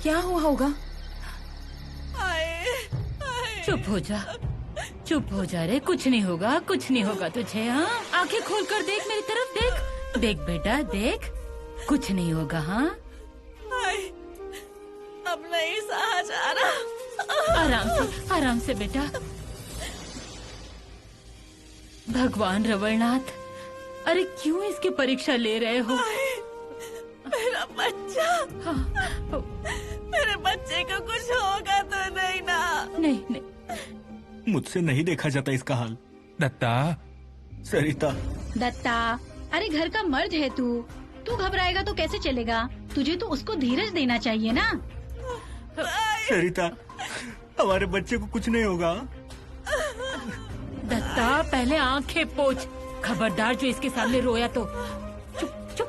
क्या हुआ होगा? चुप हो जा, चुप हो जा रे। कुछ नहीं होगा, कुछ नहीं होगा तुझे। हाँ, आंखें खोल कर देख मेरी तरफ, देख देख बेटा देख, कुछ नहीं होगा। हाँ, अब नहीं सहा जा रहा। आराम से बेटा। भगवान रवलनाथ, अरे क्यों इसकी परीक्षा ले रहे हो? मेरा बच्चा। हाँ, मेरे बच्चे को कुछ होगा तो नहीं ना? नहीं नहीं, मुझसे नहीं देखा जाता इसका हाल। दत्ता, सरिता, दत्ता, अरे घर का मर्द है तू घबराएगा तो कैसे चलेगा? तुझे तो उसको धीरज देना चाहिए ना। सरिता, हमारे बच्चे को कुछ नहीं होगा। दत्ता पहले आंखें पोंछ, खबरदार जो इसके सामने रोया तो। चुप चुप।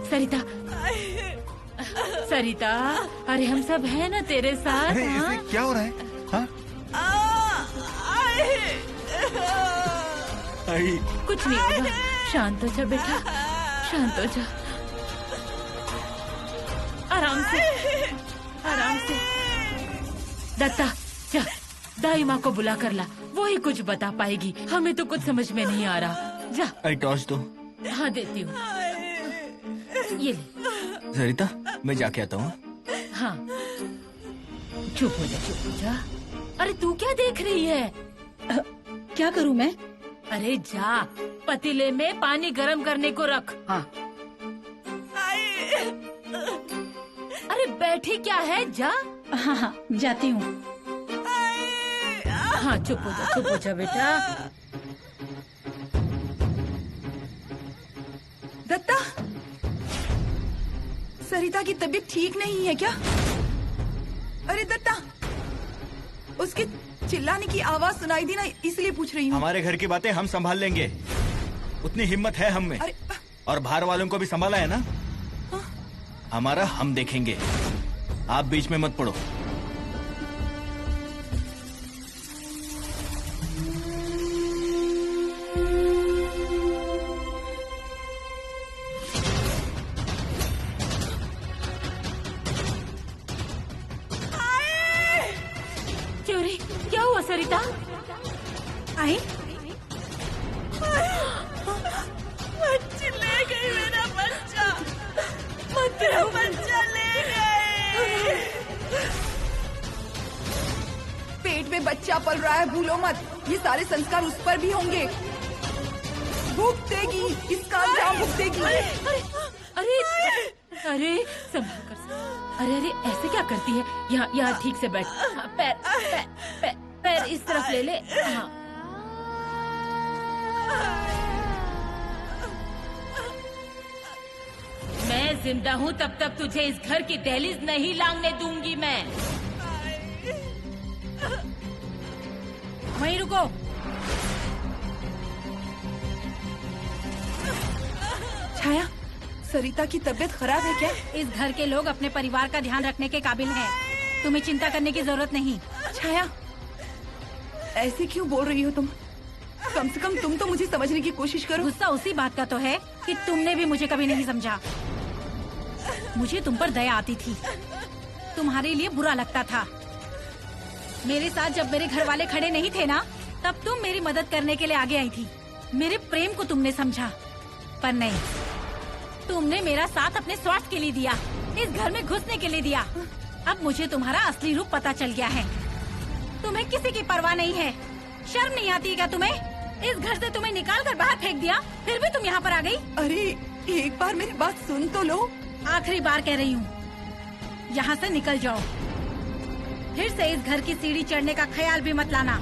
सरिता, सरिता, अरे हम सब है ना तेरे साथ। अरे हाँ? इसे क्या हो रहा है? हाँ? आई, कुछ नहीं होगा, शांत हो जा बेटा, शांत हो जा। आराम से, आराम से। दत्ता जा, दाई माँ को बुला कर ला, वो ही कुछ बता पाएगी। हमें तो कुछ समझ में नहीं आ रहा। जा। आई टॉर्च दो। हाँ देती हूँ, ये ले। सरिता, मैं जाके आता हूँ। हाँ, चुप हो जा, चुप हो जा। अरे तू क्या देख रही है? क्या करूँ मैं? अरे जा, पतीले में पानी गरम करने को रख। हाँ। अरे बैठी क्या है, जा। हाँ, जाती हूँ। हाँ, चुप हो जा बेटा। दत्ता, सरिता की तबीयत ठीक नहीं है क्या? अरे दत्ता, उसके चिल्लाने की आवाज सुनाई दी ना, इसलिए पूछ रही हूँ। हमारे घर की बातें हम संभाल लेंगे, उतनी हिम्मत है हम में। अरे और बाहर वालों को भी संभाला है ना। हमारा हम देखेंगे, आप बीच में मत पड़ो। चोरी क्या हुआ सरिता? आई? बच्ची ले गई मेरा बच्चा। मेरा बच्चा ले गई। पेट में बच्चा पल रहा है, भूलो मत। ये सारे संस्कार उस पर भी होंगे। भुगतेगी, इसका अंजाम भुगतेगी। अरे अरे संभाल कर। अरे अरे ऐसे क्या करती है? यहाँ ठीक से बैठ। हाँ, पैर इस तरफ ले ले। हाँ, मैं जिंदा हूँ तब तक तुझे इस घर की दहलीज नहीं लांघने दूंगी मैं। वहीं रुको। छाया, सरिता की तबीयत खराब है क्या? इस घर के लोग अपने परिवार का ध्यान रखने के काबिल हैं। तुम्हें चिंता करने की जरूरत नहीं। छाया, ऐसे क्यों बोल रही हो तुम? कम से कम तुम तो मुझे समझने की कोशिश करो। गुस्सा उसी बात का तो है कि तुमने भी मुझे कभी नहीं समझा। मुझे तुम पर दया आती थी, तुम्हारे लिए बुरा लगता था। मेरे साथ जब मेरे घर वाले खड़े नहीं थे ना, तब तुम मेरी मदद करने के लिए आगे आई थी। मेरे प्रेम को तुमने समझा, पर नहीं, तुमने मेरा साथ अपने स्वार्थ के लिए दिया, इस घर में घुसने के लिए दिया। अब मुझे तुम्हारा असली रूप पता चल गया है। तुम्हें किसी की परवाह नहीं है। शर्म नहीं आती क्या तुम्हें? इस घर से तुम्हें निकाल कर बाहर फेंक दिया, फिर भी तुम यहाँ पर आ गई। अरे एक बार मेरी बात सुन तो लो। आखिरी बार कह रही हूँ, यहाँ से निकल जाओ। फिर से इस घर की सीढ़ी चढ़ने का ख्याल भी मत लाना,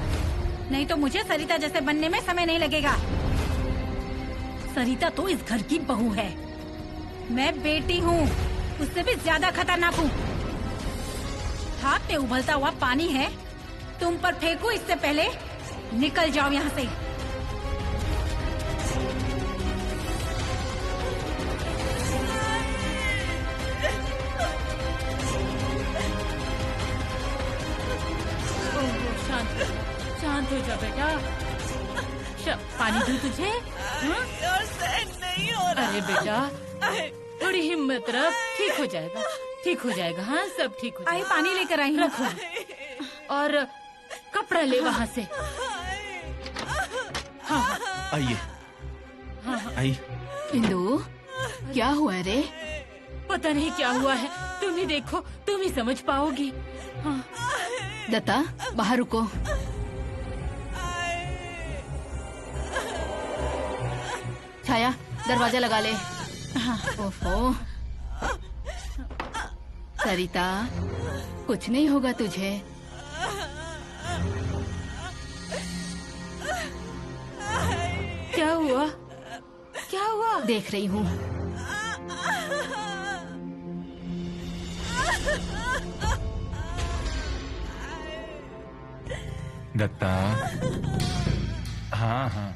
नहीं तो मुझे सरिता जैसे बनने में समय नहीं लगेगा। सरिता तो इस घर की बहू है, मैं बेटी हूँ, उससे भी ज्यादा खतरनाक हूँ। हाथ में उबलता हुआ पानी है, तुम पर फेंकूं इससे पहले निकल जाओ यहाँ से। शांत हो जा बेटा। पानी दूं तुझे? और सहन नहीं हो रहा। अरे बेटा, थोड़ी हिम्मत रख, ठीक हो जाएगा, ठीक हो जाएगा। हाँ, सब ठीक हो आई जाएगा। पानी लेकर आई हूँ। रखो और कपड़ा ले वहाँ से। आइए। आइए। इंदु, क्या हुआ रे? पता नहीं क्या हुआ है, तुम ही देखो, तुम ही समझ पाओगी। हाँ। दत्ता, बाहर रुको। छाया, दरवाजा लगा ले। हाँ। ओहो, सरिता, कुछ नहीं होगा तुझे। क्या हुआ? क्या हुआ? देख रही हूँ। दत्ता, हाँ हाँ,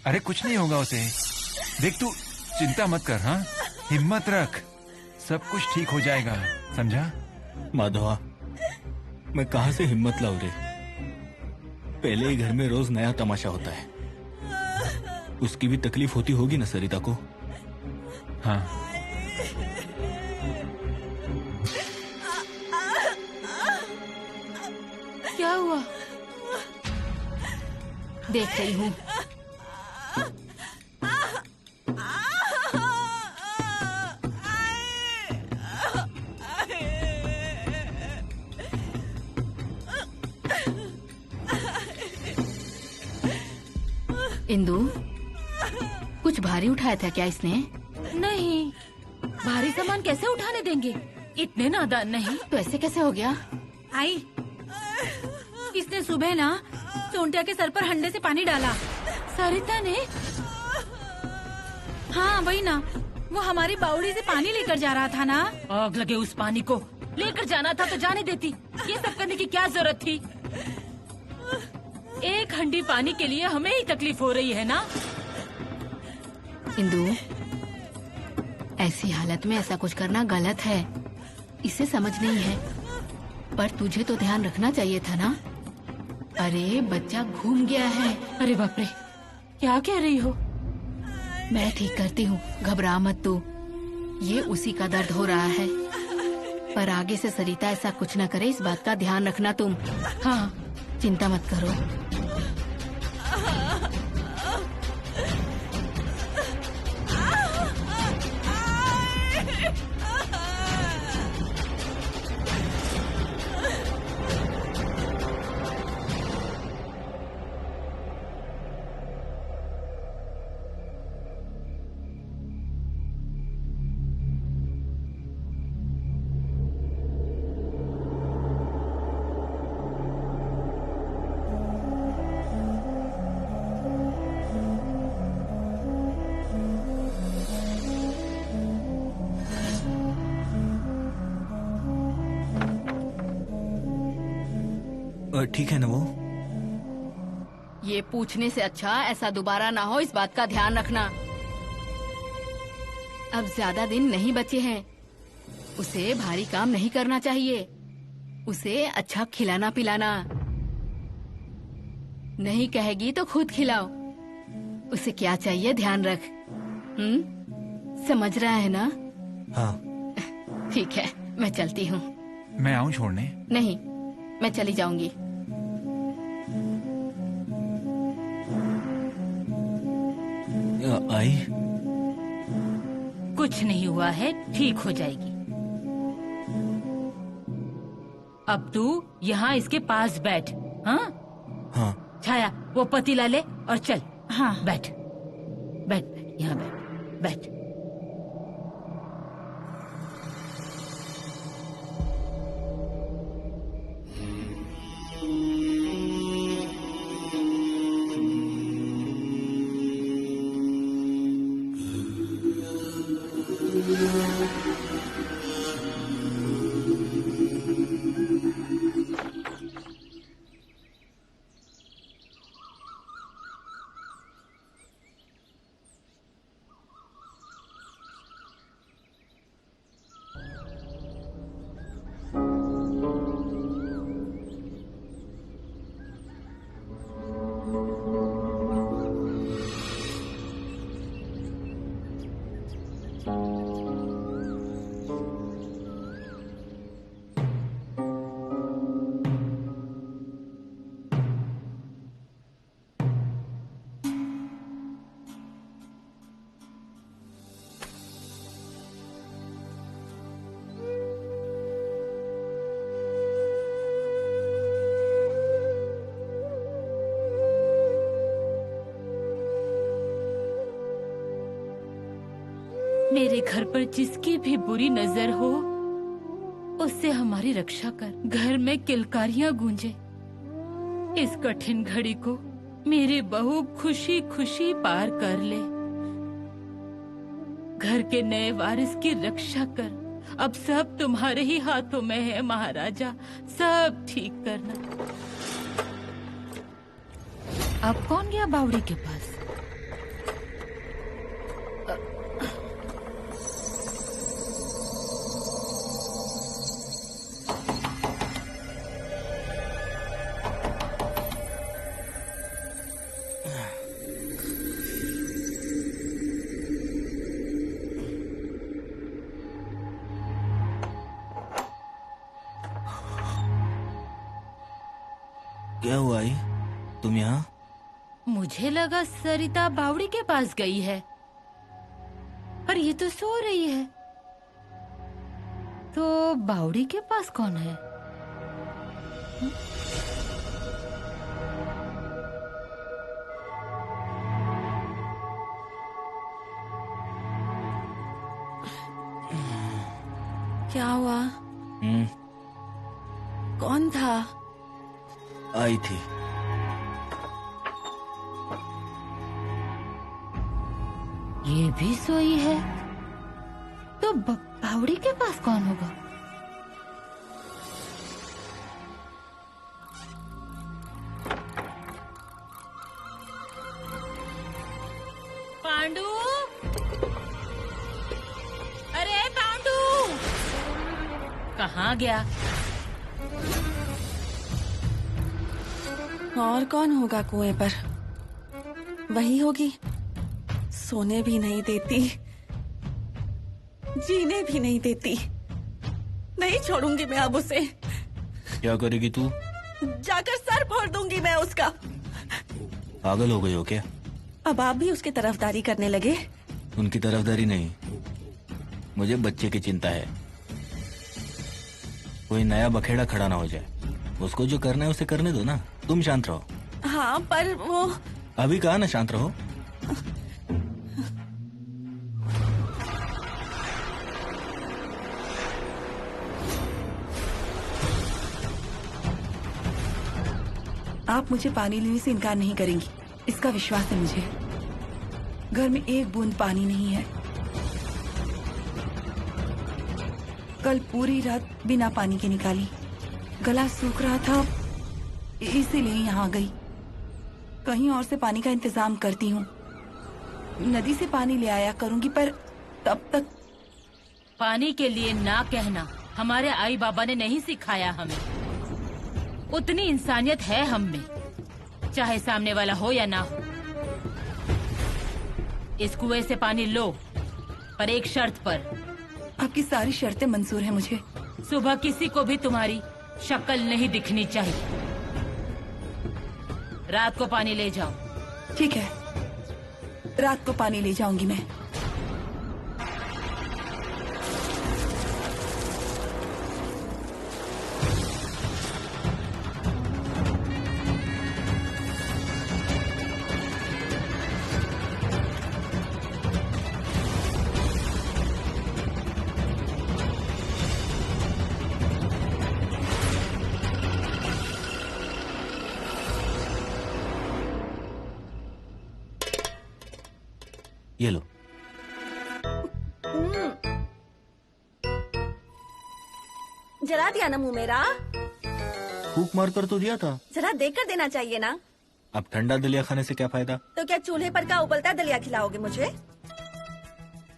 अरे कुछ नहीं होगा उसे। देख, तू चिंता मत कर। हाँ, हिम्मत रख, सब कुछ ठीक हो जाएगा, समझा? माधवा, मैं कहाँ से हिम्मत लाऊं रे? पहले ही घर में रोज नया तमाशा होता है। उसकी भी तकलीफ होती होगी ना सरिता को? हाँ। क्या हुआ? देख रही हूँ। इंदु, कुछ भारी उठाया था क्या इसने? नहीं, भारी सामान कैसे उठाने देंगे? इतने नादान नहीं। तो ऐसे कैसे हो गया? आई, इसने सुबह ना सोंटिया के सर पर हंडे से पानी डाला। सरिता ने? हाँ वही ना, वो हमारी बावड़ी से पानी लेकर जा रहा था ना। आग लगे उस पानी को। लेकर जाना था तो जाने देती, ये सब करने की क्या जरूरत थी? एक हंडी पानी के लिए हमें ही तकलीफ हो रही है ना? इंदु, ऐसी हालत में ऐसा कुछ करना गलत है, इसे समझ नहीं है। पर तुझे तो ध्यान रखना चाहिए था ना। अरे बच्चा घूम गया है। अरे बाप रे, क्या कह रही हो? मैं ठीक करती हूँ, घबरा मत तू। ये उसी का दर्द हो रहा है, पर आगे से सरिता ऐसा कुछ न करे, इस बात का ध्यान रखना तुम। हाँ, चिंता मत करो। ठीक है ना वो? ये पूछने से अच्छा ऐसा दोबारा ना हो, इस बात का ध्यान रखना। अब ज्यादा दिन नहीं बचे हैं, उसे भारी काम नहीं करना चाहिए। उसे अच्छा खिलाना पिलाना। नहीं कहेगी तो खुद खिलाओ। उसे क्या चाहिए ध्यान रख। समझ रहा है ना? हाँ। ठीक है, मैं चलती हूँ। मैं आऊँ छोड़ने? नहीं, मैं चली जाऊंगी। आई? कुछ नहीं हुआ है, ठीक हो जाएगी। अब तू यहाँ इसके पास बैठ। हाँ हाँ। छाया, वो पतीला ले और चल। हाँ बैठ बैठ बैठ, यहाँ बैठ बैठ। मेरे घर पर जिसकी भी बुरी नजर हो उससे हमारी रक्षा कर। घर में किलकारियां गूंजे। इस कठिन घड़ी को मेरी बहू खुशी खुशी पार कर ले। घर के नए वारिस की रक्षा कर। अब सब तुम्हारे ही हाथों में है महाराजा, सब ठीक करना। अब कौन गया बावड़ी के पास? क्या हुआ आई? तुम यहाँ? मुझे लगा सरिता बावड़ी के पास गई है, पर ये तो सो रही है। तो बावड़ी के पास कौन है? क्या हुआ? कौन था? आई थी। ये भी सोई है, तो बावड़ी के पास कौन होगा? पांडू, अरे पांडू, कहाँ गया? और कौन होगा कुएं पर? वही होगी। सोने भी नहीं देती, जीने भी नहीं देती। नहीं छोड़ूंगी मैं अब उसे। क्या करेगी तू? जाकर सर फोड़ दूंगी मैं उसका। पागल हो गई हो क्या? अब आप भी उसकी तरफदारी करने लगे? उनकी तरफदारी नहीं, मुझे बच्चे की चिंता है। कोई नया बखेड़ा खड़ा ना हो जाए। उसको जो करना है उसे करने दो ना। तुम शांत रहो। हाँ पर वो अभी कहा ना शांत रहो। आप मुझे पानी लेने से इनकार नहीं करेंगी, इसका विश्वास है मुझे। घर में एक बूंद पानी नहीं है। कल पूरी रात बिना पानी के निकाली। गला सूख रहा था, इसीलिए यहाँ आ गई। कहीं और से पानी का इंतजाम करती हूँ। नदी से पानी ले आया करूंगी, पर तब तक। पानी के लिए ना कहना हमारे आई बाबा ने नहीं सिखाया हमें। उतनी इंसानियत है हम में, चाहे सामने वाला हो या ना हो। इस कुएं से पानी लो, पर एक शर्त पर। आपकी सारी शर्तें मंजूर हैं मुझे। सुबह किसी को भी तुम्हारी शक्ल नहीं दिखनी चाहिए। रात को पानी ले जाओ। ठीक है, रात को पानी ले जाऊंगी मैं। ये लो। जला दिया ना मुंह मेरा। फूक मार कर तो दिया था। जरा देकर देना चाहिए ना। अब ठंडा दलिया खाने से क्या फायदा? तो क्या चूल्हे पर का उबलता दलिया खिलाओगे मुझे?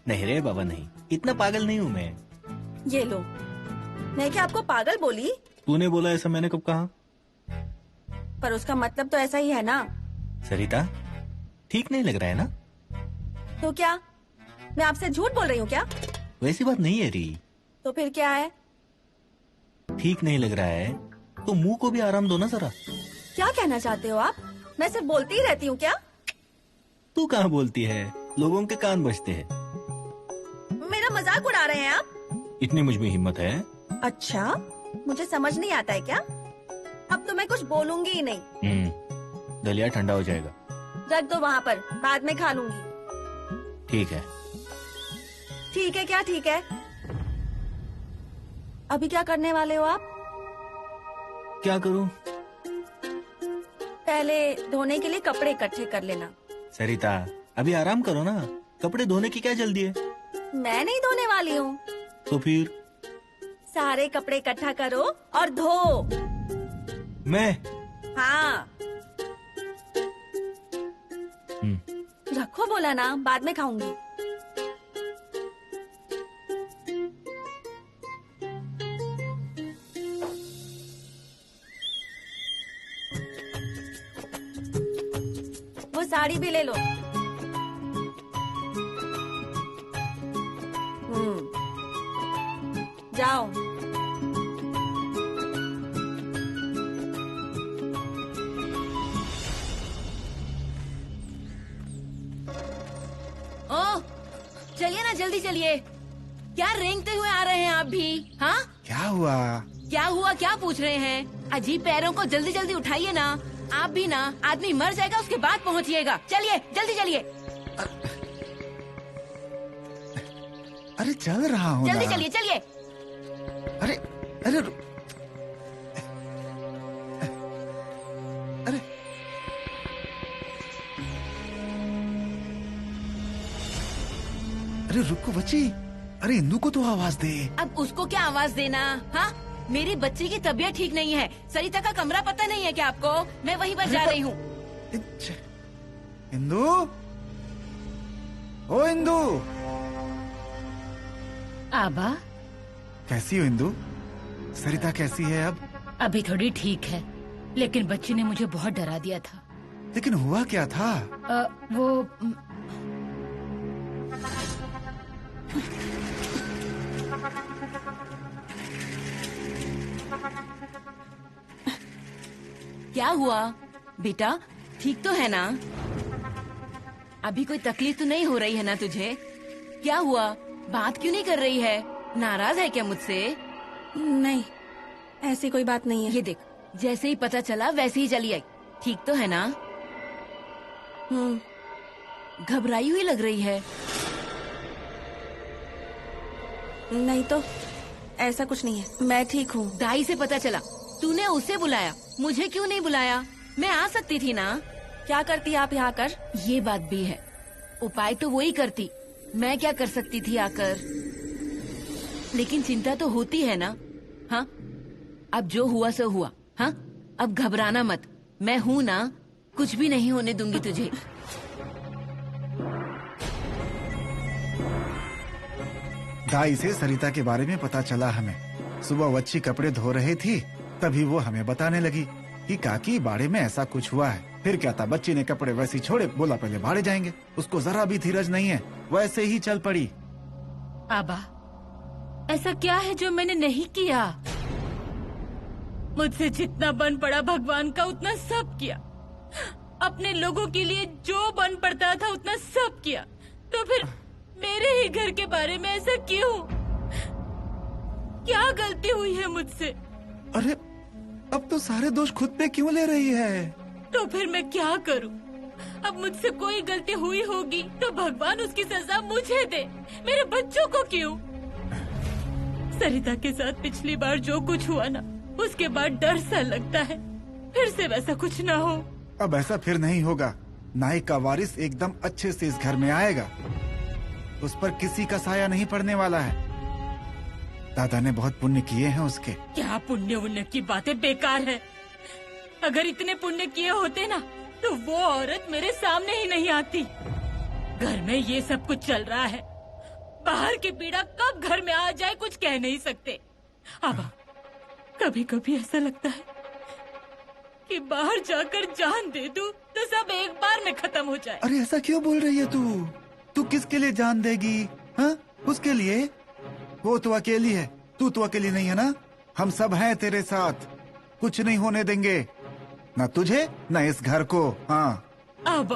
नहीं रे बाबा, नहीं, इतना पागल नहीं हूँ मैं। ये लो। मैं क्या आपको पागल बोली? तूने बोला ऐसा, मैंने कब कहा? पर उसका मतलब तो ऐसा ही है ना। सरिता, ठीक नहीं लग रहा है ना? तो क्या मैं आपसे झूठ बोल रही हूँ क्या? वैसी बात नहीं है री। तो फिर क्या है? ठीक नहीं लग रहा है तो मुंह को भी आराम दो ना जरा। क्या कहना चाहते हो आप? मैं सिर्फ बोलती ही रहती हूँ क्या? तू कहाँ बोलती है, लोगों के कान बजते हैं। मेरा मजाक उड़ा रहे हैं आप? इतनी मुझ में हिम्मत है? अच्छा, मुझे समझ नहीं आता है क्या? अब तो मैं कुछ बोलूंगी ही नहीं। दलिया ठंडा हो जाएगा। रख दो वहाँ पर, बाद में खा लूंगी। ठीक है। ठीक है क्या ठीक है? अभी क्या करने वाले हो आप? क्या करूं? पहले धोने के लिए कपड़े इकट्ठे कर लेना। सरिता अभी आराम करो ना, कपड़े धोने की क्या जल्दी है? मैं नहीं धोने वाली हूँ। तो फिर सारे कपड़े इकट्ठा करो और धो। मैं हाँ रखो बोला ना, बाद में खाऊंगी। वो साड़ी भी ले लो। जाओ। ओ, चलिए ना, जल्दी चलिए। क्या रेंगते हुए आ रहे हैं आप भी? हाँ, क्या हुआ? क्या हुआ क्या पूछ रहे हैं? अजीब पैरों को जल्दी जल्दी उठाइए ना। आप भी ना, आदमी मर जाएगा उसके बाद पहुंचिएगा। चलिए जल्दी चलिए। अरे चल रहा हूँ जल्दी ना। चलिए चलिए। अरे अरे अरे अरे रुको बच्ची, अरे इंदू को तो आवाज दे। अब उसको क्या आवाज देना? हाँ, मेरी बच्ची की तबीयत ठीक नहीं है। सरिता का कमरा पता नहीं है क्या आपको? मैं वहीं पर जा रही हूँ। इंदू, ओ इंदू। आबा, कैसी हो इंदू? सरिता कैसी है अब? अभी थोड़ी ठीक है, लेकिन बच्ची ने मुझे बहुत डरा दिया था। लेकिन हुआ क्या था? वो क्या हुआ बेटा? ठीक तो है ना? अभी कोई तकलीफ तो नहीं हो रही है ना तुझे? क्या हुआ? बात क्यों नहीं कर रही है? नाराज है क्या मुझसे? नहीं, ऐसी कोई बात नहीं है। ये देख, जैसे ही पता चला वैसे ही चली आई। ठीक तो है ना? घबराई हुई लग रही है। नहीं तो ऐसा कुछ नहीं है, मैं ठीक हूँ। दाई से पता चला, तूने उसे बुलाया, मुझे क्यों नहीं बुलाया? मैं आ सकती थी ना। क्या करती आप यहाँ आकर? ये बात भी है, उपाय तो वो ही करती, मैं क्या कर सकती थी आकर? लेकिन चिंता तो होती है ना। हाँ, अब जो हुआ सो हुआ। हाँ, अब घबराना मत, मैं हूँ ना, कुछ भी नहीं होने दूंगी तुझे। दाई से सरिता के बारे में पता चला हमें। सुबह वो अच्छी कपड़े धो रही थी, तभी वो हमें बताने लगी कि काकी बाड़े में ऐसा कुछ हुआ है। फिर क्या था, बच्ची ने कपड़े वैसे छोड़े, बोला पहले बाड़े जाएंगे। उसको जरा भी धीरज नहीं है, वैसे ही चल पड़ी। आबा, ऐसा क्या है जो मैंने नहीं किया? मुझसे जितना बन पड़ा भगवान का उतना सब किया। अपने लोगों के लिए जो बन पड़ता था उतना सब किया। तो फिर मेरे ही घर के बारे में ऐसा क्यों? क्या गलती हुई है मुझसे? अरे अब तो सारे दोष खुद पे क्यों ले रही है? तो फिर मैं क्या करूं? अब मुझसे कोई गलती हुई होगी तो भगवान उसकी सजा मुझे दे, मेरे बच्चों को क्यों? सरिता के साथ पिछली बार जो कुछ हुआ ना, उसके बाद डर सा लगता है फिर से वैसा कुछ ना हो। अब ऐसा फिर नहीं होगा। नायक का वारिस एकदम अच्छे से इस घर में आएगा, उस पर किसी का साया नहीं पड़ने वाला है। दादा ने बहुत पुण्य किए हैं उसके। क्या पुण्य उन्य की बातें बेकार है। अगर इतने पुण्य किए होते ना तो वो औरत मेरे सामने ही नहीं आती। घर में ये सब कुछ चल रहा है, बाहर की पीड़ा कब घर में आ जाए कुछ कह नहीं सकते। अब कभी कभी ऐसा लगता है कि बाहर जाकर जान दे दूं तो सब एक बार में खत्म हो जाए। अरे ऐसा क्यों बोल रही है तू? तू किसके लिए जान देगी? हाँ, उसके लिए? वो तो अकेली है, तू तो अकेली नहीं है ना। हम सब हैं तेरे साथ, कुछ नहीं होने देंगे, न तुझे न इस घर को। हाँ अब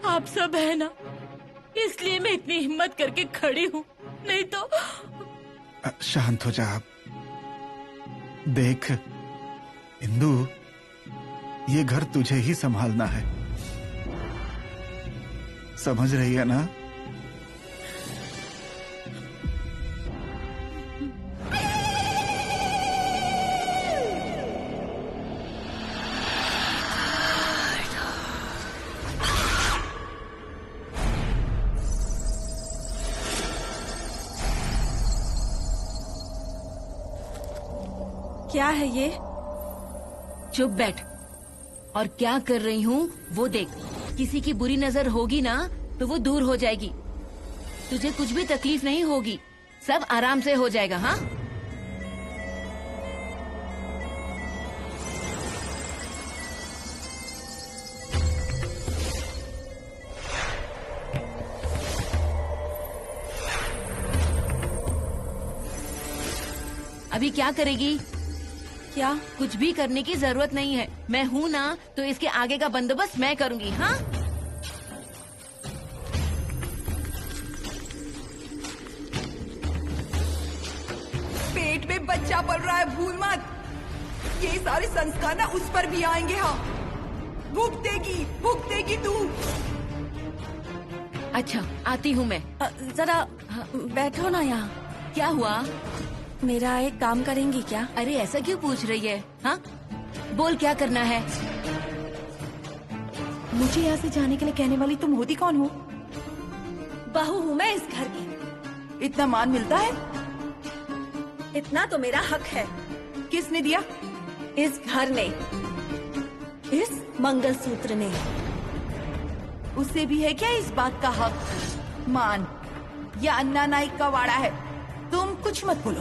आप सब है ना, इसलिए मैं इतनी हिम्मत करके खड़ी हूँ, नहीं तो। शांत हो जा। देख इंदु, ये घर तुझे ही संभालना है, समझ रही है ना? क्या है ये? चुप बैठ और क्या कर रही हूँ वो देख। किसी की बुरी नजर होगी ना तो वो दूर हो जाएगी। तुझे कुछ भी तकलीफ नहीं होगी, सब आराम से हो जाएगा। हाँ, अभी क्या करेगी? क्या? कुछ भी करने की जरूरत नहीं है, मैं हूँ ना, तो इसके आगे का बंदोबस्त मैं करूँगी। हाँ, पेट में बच्चा पल रहा है, भूल मत। ये सारे संस्कार ना उस पर भी आएंगे। हाँ, भुगतेगी तू। अच्छा आती हूँ मैं। जरा बैठो ना यहाँ। क्या हुआ? मेरा एक काम करेंगी क्या? अरे ऐसा क्यों पूछ रही है? हाँ, बोल क्या करना है? मुझे यहाँ से जाने के लिए कहने वाली तुम होती कौन हो? बहू हूँ मैं इस घर की। इतना मान मिलता है? इतना तो मेरा हक है। किसने दिया? इस घर ने, इस मंगलसूत्र ने। उसे भी है क्या इस बात का हक? मान या अन्ना नाइक का वाड़ा है। तुम कुछ मत बोलो।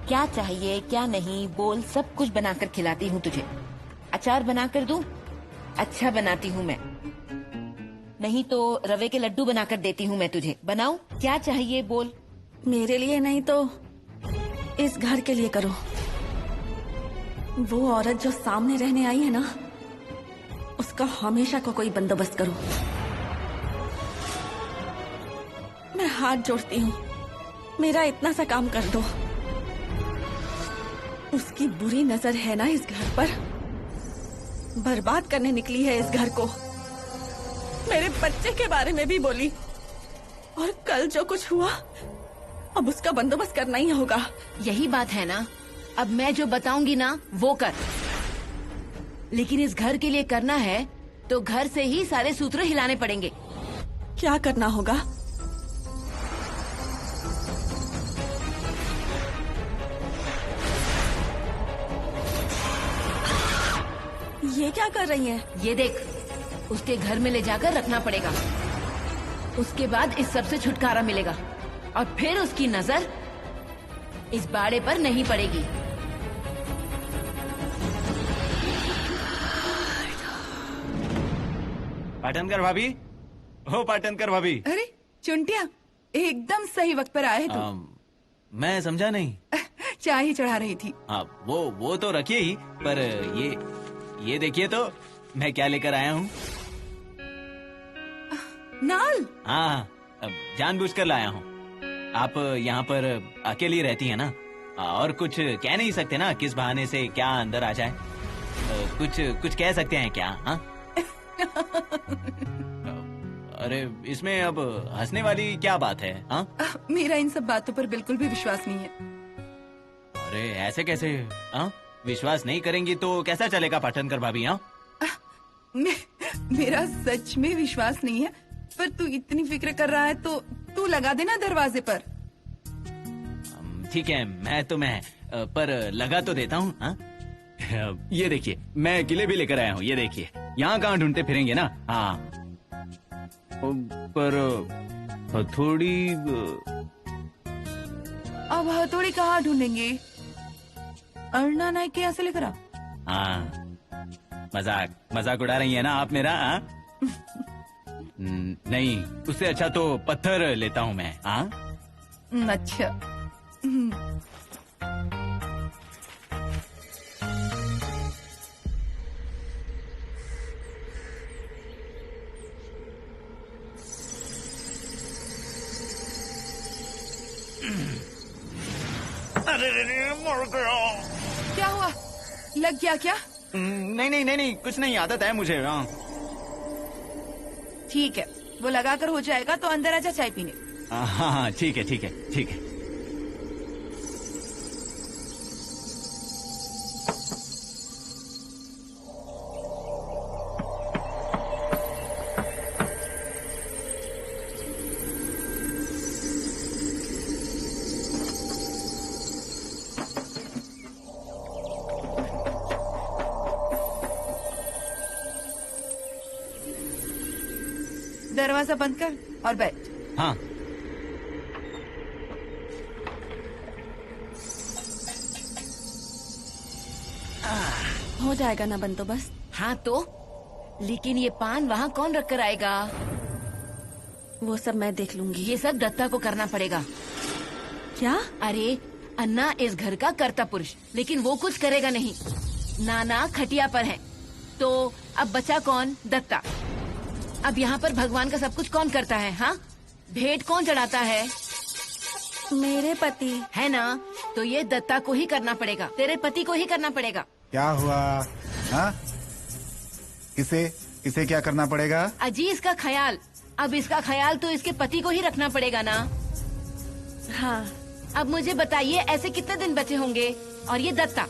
क्या चाहिए क्या नहीं बोल, सब कुछ बनाकर खिलाती हूँ तुझे। अचार बनाकर दूं? अच्छा बनाती हूँ मैं। नहीं तो रवे के लड्डू बनाकर देती हूँ मैं तुझे। बनाऊं? क्या चाहिए बोल। मेरे लिए नहीं तो इस घर के लिए करो। वो औरत जो सामने रहने आई है ना, उसका हमेशा को कोई बंदोबस्त करो। मैं हाथ जोड़ती हूँ, मेरा इतना सा काम कर दो। उसकी बुरी नजर है ना इस घर पर, बर्बाद करने निकली है इस घर को। मेरे बच्चे के बारे में भी बोली, और कल जो कुछ हुआ अब उसका बंदोबस्त करना ही होगा। यही बात है ना, अब मैं जो बताऊंगी ना वो कर। लेकिन इस घर के लिए करना है तो घर से ही सारे सूत्र हिलाने पड़ेंगे। क्या करना होगा? ये क्या कर रही है? ये देख, उसके घर में ले जाकर रखना पड़ेगा। उसके बाद इस सब से छुटकारा मिलेगा और फिर उसकी नजर इस बाड़े पर नहीं पड़ेगी। पाटनकर भाभी, हो पाटनकर भाभी। अरे चुंटिया, एकदम सही वक्त पर आए तुम। मैं समझा नहीं। चाय ही चढ़ा रही थी। वो तो रखिए ही, पर ये देखिए तो मैं क्या लेकर आया हूँ। नाल? हाँ, जानबूझकर लाया हूँ। आप यहाँ पर अकेली रहती है ना, और कुछ कह नहीं सकते ना किस बहाने से क्या अंदर आ जाए। कुछ कह सकते हैं क्या? हाँ? अरे इसमें अब हंसने वाली क्या बात है? हाँ, मेरा इन सब बातों पर बिल्कुल भी विश्वास नहीं है। अरे ऐसे कैसे? हाँ, विश्वास नहीं करेंगी तो कैसा चलेगा पाटनकर भाभी? हाँ, मेरा सच में विश्वास नहीं है, पर तू इतनी फिक्र कर रहा है तो तू लगा देना दरवाजे पर। ठीक है, मैं पर लगा तो देता हूँ। हाँ, ये देखिए, मैं किले भी लेकर आया हूँ। ये देखिए, यहाँ कहाँ ढूंढते फिरेंगे ना। हाँ, पर हथौड़ी। अब हथौड़ी कहाँ ढूंढेंगे? अरुणा नाइक के यहाँ से लेकर आ। हाँ, मजाक उड़ा रही है ना आप मेरा? हाँ? नहीं, उससे अच्छा तो पत्थर लेता हूँ मैं। हाँ, अच्छा। अरे मर गया। क्या हुआ? लग गया क्या? नहीं, कुछ नहीं, आदत है मुझे। हाँ, ठीक है, वो लगाकर हो जाएगा तो अंदर आजा चाय पीने। हाँ, ठीक है। दरवाजा बंद कर और बैठ। हाँ। हो जाएगा ना बंदोबस्त? हाँ तो, लेकिन ये पान वहाँ कौन रख कर आएगा? वो सब मैं देख लूंगी। ये सब दत्ता को करना पड़ेगा। क्या? अरे अन्ना इस घर का कर्ता पुरुष, लेकिन वो कुछ करेगा नहीं। नाना खटिया पर है, तो अब बचा कौन? दत्ता। अब यहाँ पर भगवान का सब कुछ कौन करता है? हाँ, भेंट कौन चढ़ाता है? मेरे पति। है ना, तो ये दत्ता को ही करना पड़ेगा, तेरे पति को ही करना पड़ेगा। क्या हुआ? हाँ, किसे किसे क्या करना पड़ेगा? अजी इसका ख्याल, अब इसका ख्याल तो इसके पति को ही रखना पड़ेगा ना। हाँ। अब मुझे बताइए, ऐसे कितने दिन बचे होंगे? और ये दत्ता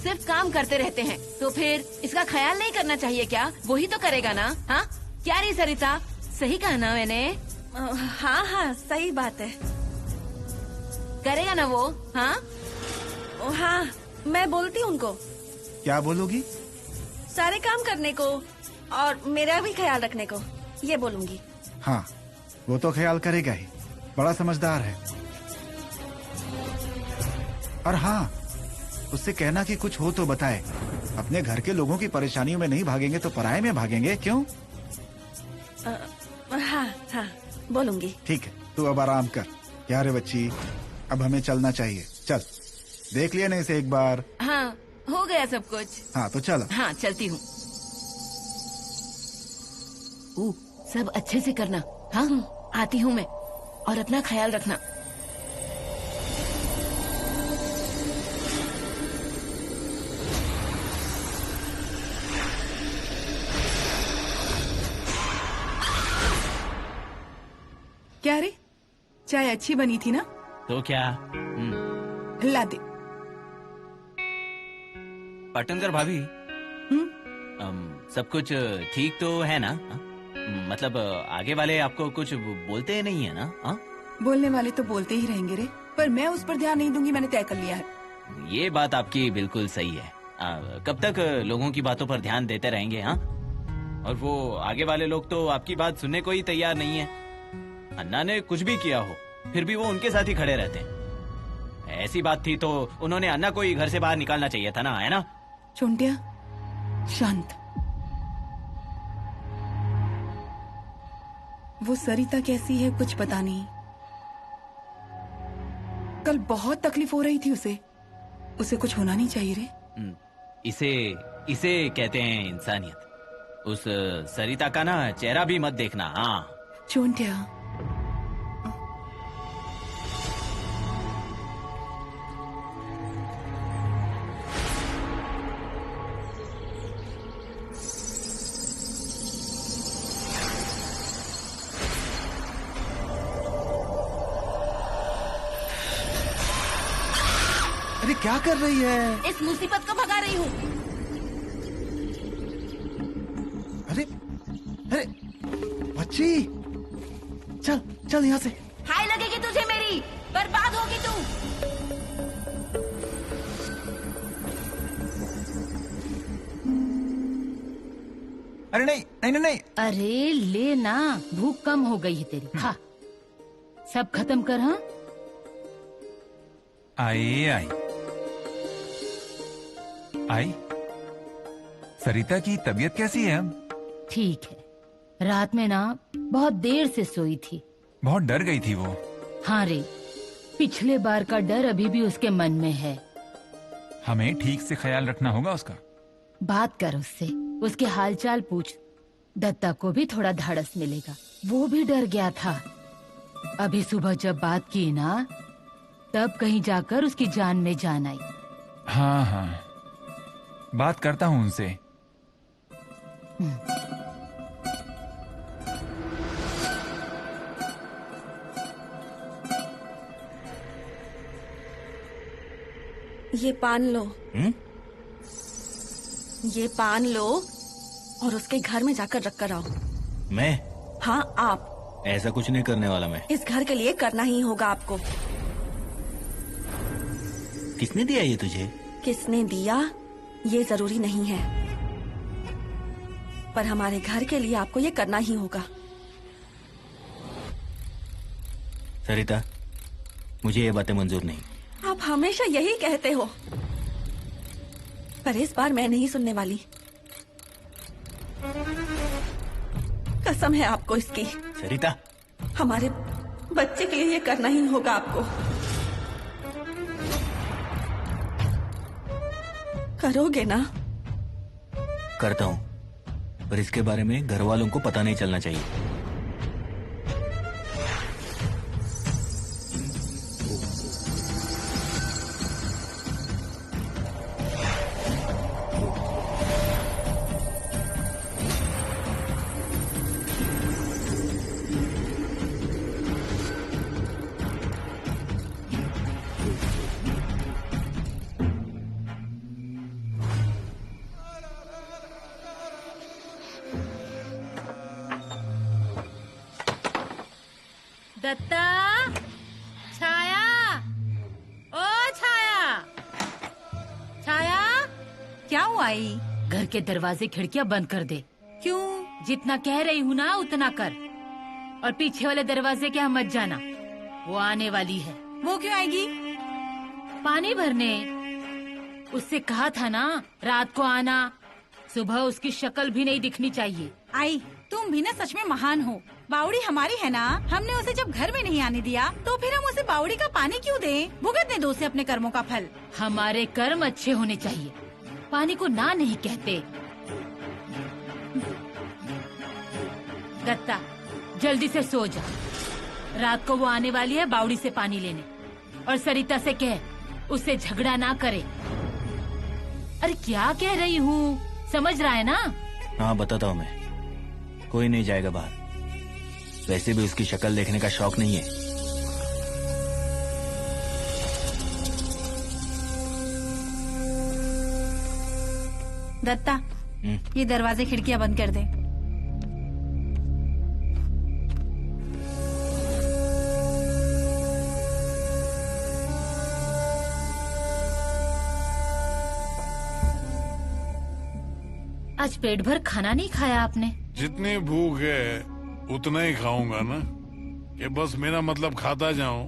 सिर्फ काम करते रहते हैं, तो फिर इसका ख्याल नहीं करना चाहिए क्या? वो ही तो करेगा ना। हाँ क्या रे सरिता, सही कहा ना मैंने? हाँ हाँ सही बात है। करेगा ना वो? हाँ हाँ, मैं बोलती हूँ उनको क्या बोलोगी? सारे काम करने को और मेरा भी ख्याल रखने को, ये बोलूंगी। हाँ, वो तो ख्याल करेगा ही, बड़ा समझदार है। और हाँ, उससे कहना कि कुछ हो तो बताए। अपने घर के लोगों की परेशानियों में नहीं भागेंगे तो पराये में भागेंगे, क्यों? हाँ हाँ बोलूंगी। ठीक है, तू अब आराम कर। क्या रे बच्ची, अब हमें चलना चाहिए। चल, देख लिया ना इसे एक बार? हाँ, हो गया सब कुछ। हाँ तो चल। हाँ चलती हूँ। सब अच्छे से करना। हाँ आती हूँ मैं, और अपना ख्याल रखना। क्या रे, चाय अच्छी बनी थी ना? तो क्या? ला दे। पाटनकर भाभी, सब कुछ ठीक तो है ना? मतलब आगे वाले आपको कुछ बोलते नहीं है ना? बोलने वाले तो बोलते ही रहेंगे रे, पर मैं उस पर ध्यान नहीं दूंगी, मैंने तय कर लिया है। ये बात आपकी बिल्कुल सही है। कब तक लोगों की बातों पर ध्यान देते रहेंगे? हाँ, और वो आगे वाले लोग तो आपकी बात सुनने को ही तैयार नहीं है। अन्ना ने कुछ भी किया हो, फिर भी वो उनके साथ ही खड़े रहते हैं। ऐसी बात थी तो उन्होंने अन्ना को ही घर से बाहर निकालना चाहिए था ना, है ना? चुंटिया शांत। वो सरिता कैसी है कुछ पता नहीं। कल बहुत तकलीफ हो रही थी उसे कुछ होना नहीं चाहिए रे। इसे कहते हैं इंसानियत। उस सरिता का ना चेहरा भी मत देखना। हाँ चुंटिया, अरे क्या कर रही है? इस मुसीबत को भगा रही हूँ। अरे अरे बच्ची, चल चल यहाँ से। हाय लगेगी तुझे मेरी, बर्बाद होगी तू। अरे नहीं नहीं नहीं नहीं। अरे ले ना, भूख कम हो गई है तेरी, खा। सब खत्म कर। हाँ आई आई आई। सरिता की तबीयत कैसी है अब? ठीक है, रात में ना बहुत देर से सोई थी। बहुत डर गई थी वो। हाँ रे, पिछले बार का डर अभी भी उसके मन में है। हमें ठीक से ख्याल रखना होगा उसका। बात कर उससे, उसके हालचाल पूछ। दत्ता को भी थोड़ा धाड़स मिलेगा, वो भी डर गया था। अभी सुबह जब बात की ना, तब कहीं जाकर उसकी जान में जान आई। हाँ हाँ, बात करता हूँ उनसे। ये पान लो। ये पान लो और उसके घर में जाकर रख कर आओ। मैं? हाँ आप। ऐसा कुछ नहीं करने वाला मैं। इस घर के लिए करना ही होगा आपको। किसने दिया ये तुझे? किसने दिया ये जरूरी नहीं है, पर हमारे घर के लिए आपको ये करना ही होगा। सरिता, मुझे ये बातें मंजूर नहीं। आप हमेशा यही कहते हो, पर इस बार मैं नहीं सुनने वाली। कसम है आपको इसकी। सरिता, हमारे बच्चे के लिए ये करना ही होगा आपको। करोगे ना? करता हूँ, पर इसके बारे में घर वालों को पता नहीं चलना चाहिए। दत्ता, छाया, ओ छाया, छाया, क्या हुआ आई? घर के दरवाजे खिड़कियां बंद कर दे। क्यों? जितना कह रही हूँ ना उतना कर, और पीछे वाले दरवाजे के यहाँ मत जाना, वो आने वाली है। वो क्यों आएगी? पानी भरने। उससे कहा था ना रात को आना, सुबह उसकी शक्ल भी नहीं दिखनी चाहिए। आई, तुम भी ना सच में महान हो। बावड़ी हमारी है ना, हमने उसे जब घर में नहीं आने दिया तो फिर हम उसे बावड़ी का पानी क्यों दें? भुगतने दो उसे अपने कर्मों का फल। हमारे कर्म अच्छे होने चाहिए, पानी को ना नहीं कहते। दत्ता, जल्दी से सो जा, रात को वो आने वाली है बावड़ी से पानी लेने। और सरिता से कह उससे झगड़ा ना करे। अरे क्या कह रही हूँ, समझ रहा है ना? हाँ, बताता हूँ मैं। कोई नहीं जाएगा बाहर, वैसे भी उसकी शक्ल देखने का शौक नहीं है। दत्ता, ये दरवाजे खिड़कियां बंद कर दे। आज पेट भर खाना नहीं खाया आपने? जितनी भूख है उतना ही खाऊंगा ना, कि बस मेरा मतलब खाता जाऊं।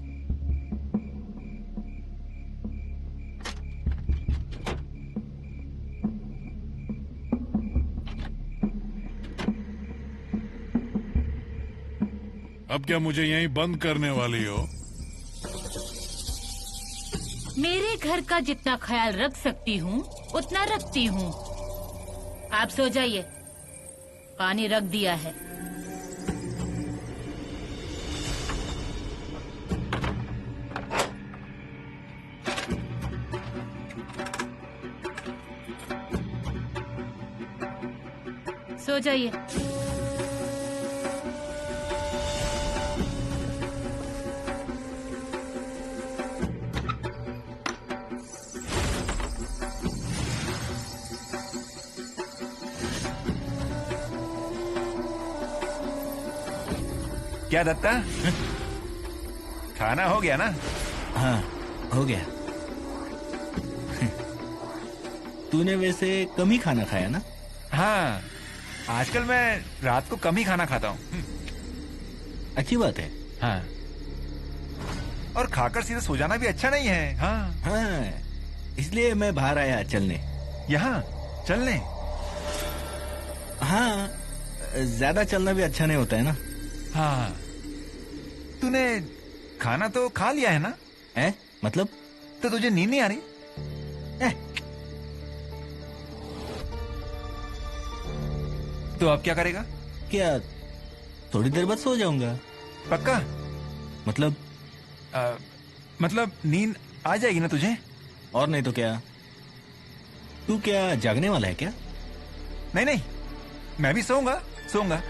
अब क्या मुझे यहीं बंद करने वाली हो? मेरे घर का जितना ख्याल रख सकती हूँ उतना रखती हूँ। आप सो जाइए, पानी रख दिया है। सो जाइए। क्या दत्ता, खाना हो गया ना? हाँ, हो गया। तूने वैसे कम ही खाना खाया ना? हाँ, आजकल मैं रात को कम ही खाना खाता हूँ। अच्छी बात है। हाँ, और खाकर सीधे सो जाना भी अच्छा नहीं है। हाँ हाँ, इसलिए मैं बाहर आया चलने। यहाँ चलने? हाँ, ज्यादा चलना भी अच्छा नहीं होता है ना। हाँ, तूने खाना तो खा लिया है ना? मतलब? तो तुझे नींद नहीं आ रही? तो अब क्या करेगा? क्या थोड़ी देर बाद सो जाऊंगा। पक्का? मतलब? मतलब नींद आ जाएगी ना तुझे? और नहीं तो क्या। तू क्या जागने वाला है क्या? नहीं नहीं, मैं भी सोऊंगा सोऊंगा।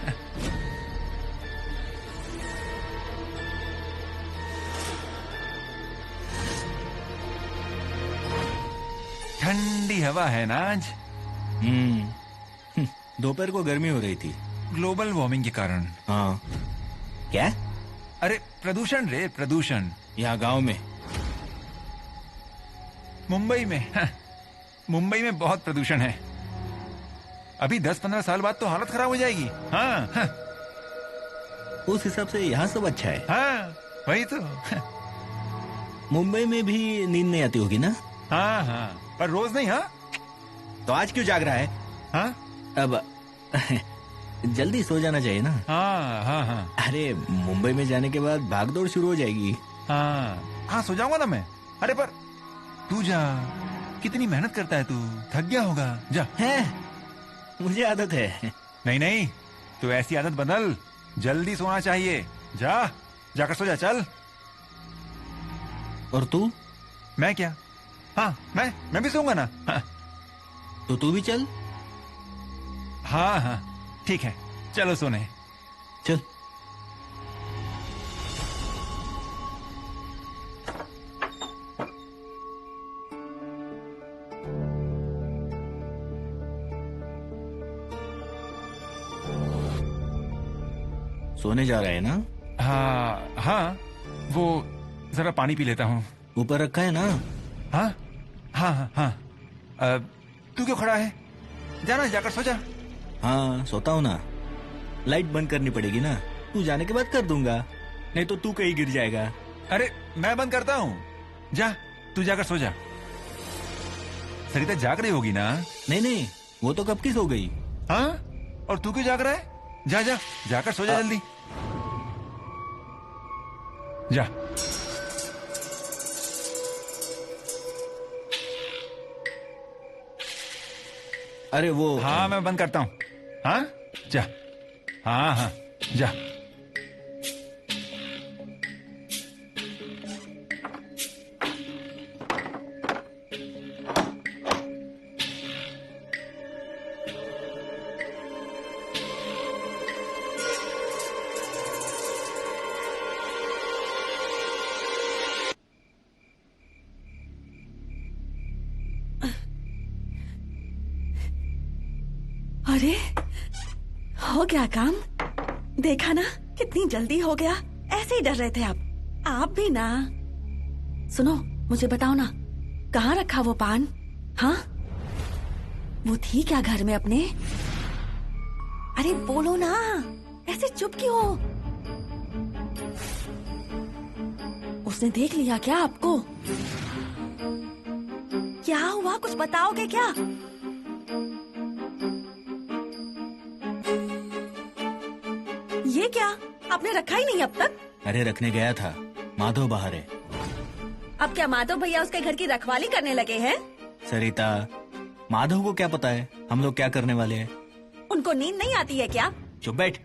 ठंडी हवा है ना आज। दोपहर को गर्मी हो रही थी, ग्लोबल वार्मिंग के कारण। हाँ। क्या? अरे प्रदूषण रे, प्रदूषण। यहाँ गांव में? मुंबई में। मुंबई में बहुत प्रदूषण है। अभी 10-15 साल बाद तो हालत खराब हो जाएगी। हाँ। उस हिसाब से यहाँ सब अच्छा है। हाँ, वही तो। मुंबई में भी नींद नहीं आती होगी ना? हाँ हाँ, पर रोज नहीं। हाँ तो आज क्यों जाग रहा है? हाँ अब जल्दी सो जाना चाहिए ना। हाँ हाँ हाँ अरे मुंबई में जाने के बाद भागदौड़ शुरू हो जाएगी। हाँ हाँ, सो जाऊंगा ना मैं। अरे पर तू जा, कितनी मेहनत करता है तू, थक गया होगा। जा। है, मुझे आदत है। नहीं नहीं, तू ऐसी आदत बदल, जल्दी सोना चाहिए। जा, जाकर सो जा, चल। और तू? मैं क्या? हाँ मैं भी सोऊंगा ना। हाँ तो तू भी चल। हाँ हाँ ठीक है, चलो सोने। चल। सोने जा रहे हैं ना? हाँ हाँ, वो जरा पानी पी लेता हूँ। ऊपर रखा है ना? हाँ हाँ हाँ हाँ। तू क्यों खड़ा है? जाना, जाकर सो जा। हाँ सोता हूँ ना। लाइट बंद करनी पड़ेगी ना, तू जाने के बाद कर दूंगा, नहीं तो तू कहीं गिर जाएगा। अरे मैं बंद करता हूँ, जा तू जाकर सो जा। सरिता जाग रही होगी ना? नहीं नहीं, वो तो कब की सो गई। हाँ, और तू क्यों जाग रहा है? जा जा, जाकर सो जा जल्दी, जा। अरे वो। हाँ मैं बंद करता हूँ। हाँ जा, हाँ हाँ जा। अरे हो गया काम, देखा ना कितनी जल्दी हो गया। ऐसे ही डर रहे थे आप भी ना। सुनो, मुझे बताओ ना, कहाँ रखा वो पान? हाँ, वो थी क्या घर में अपने? अरे बोलो ना, ऐसे चुप क्यों हो? उसने देख लिया क्या आपको? क्या हुआ, कुछ बताओगे क्या? ये क्या, आपने रखा ही नहीं अब तक? अरे रखने गया था, माधव बाहर है। अब क्या माधव भैया उसके घर की रखवाली करने लगे हैं? सरिता, माधव को क्या पता है हम लोग क्या करने वाले हैं? उनको नींद नहीं आती है क्या? चुप बैठ।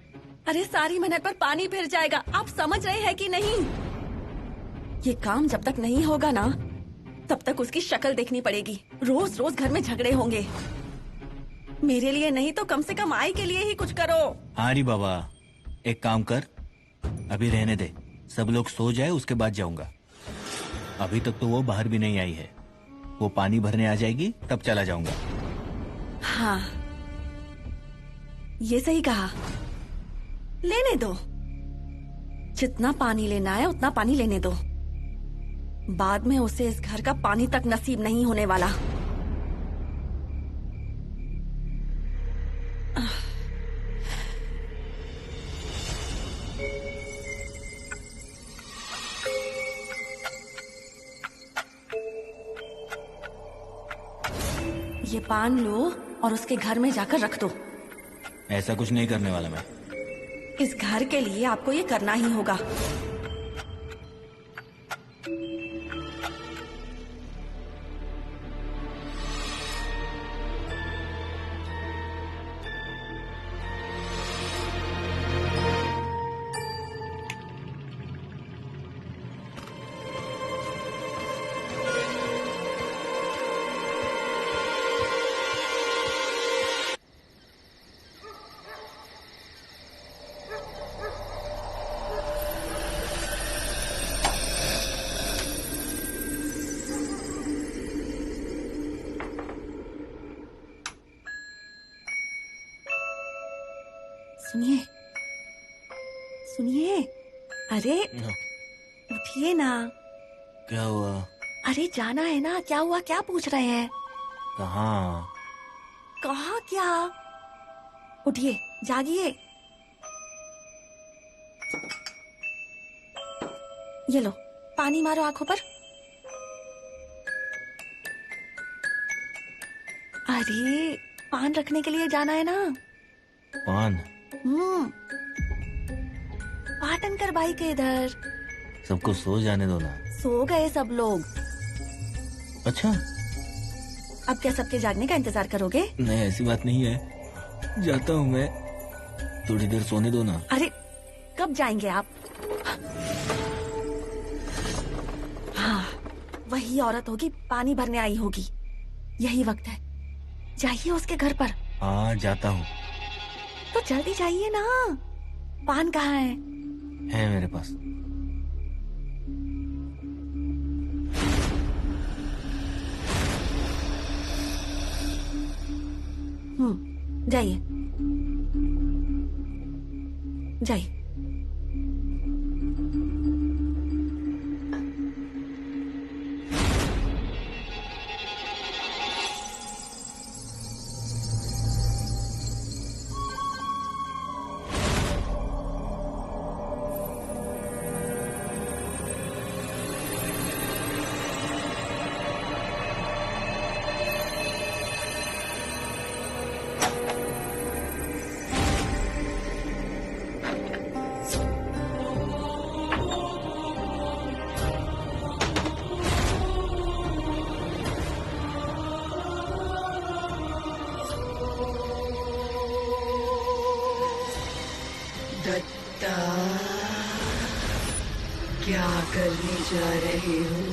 अरे सारी मेहनत पर पानी फिर जाएगा, आप समझ रहे हैं कि नहीं? ये काम जब तक नहीं होगा ना, तब तक उसकी शक्ल देखनी पड़ेगी। रोज रोज घर में झगड़े होंगे। मेरे लिए नहीं तो कम से कम आई के लिए ही कुछ करो। हाँ री बाबा, एक काम कर, अभी रहने दे, सब लोग सो जाए उसके बाद जाऊंगा। अभी तक तो वो बाहर भी नहीं आई है, वो पानी भरने आ जाएगी तब चला जाऊंगा। हाँ, ये सही कहा, लेने दो। जितना पानी लेना है उतना पानी लेने दो, बाद में उसे इस घर का पानी तक नसीब नहीं होने वाला। ये पान लो और उसके घर में जाकर रख दो। ऐसा कुछ नहीं करने वाला मैं। इस घर के लिए आपको ये करना ही होगा। सुनिए, सुनिए, अरे उठिए ना। क्या हुआ? अरे जाना है ना, क्या हुआ, क्या पूछ रहे हैं? कहाँ? कहाँ क्या? उठिए, जागिए। ये लो, पानी मारो आंखों पर। अरे पान रखने के लिए जाना है ना। पान? पाटनकर बाई के इधर। सबको सो जाने दो ना। सो गए सब लोग। अच्छा, अब क्या सबके जागने का इंतजार करोगे? नहीं ऐसी बात नहीं है, जाता हूँ मैं, थोड़ी देर सोने दो ना। अरे कब जाएंगे आप? हाँ, वही औरत होगी, पानी भरने आई होगी। यही वक्त है, जाइए उसके घर पर। हाँ जाता हूँ। तो जल्दी जाइए ना। पान कहाँ है मेरे पास। जाइए जाइए। दत्ता, क्या करने जा रहे हो?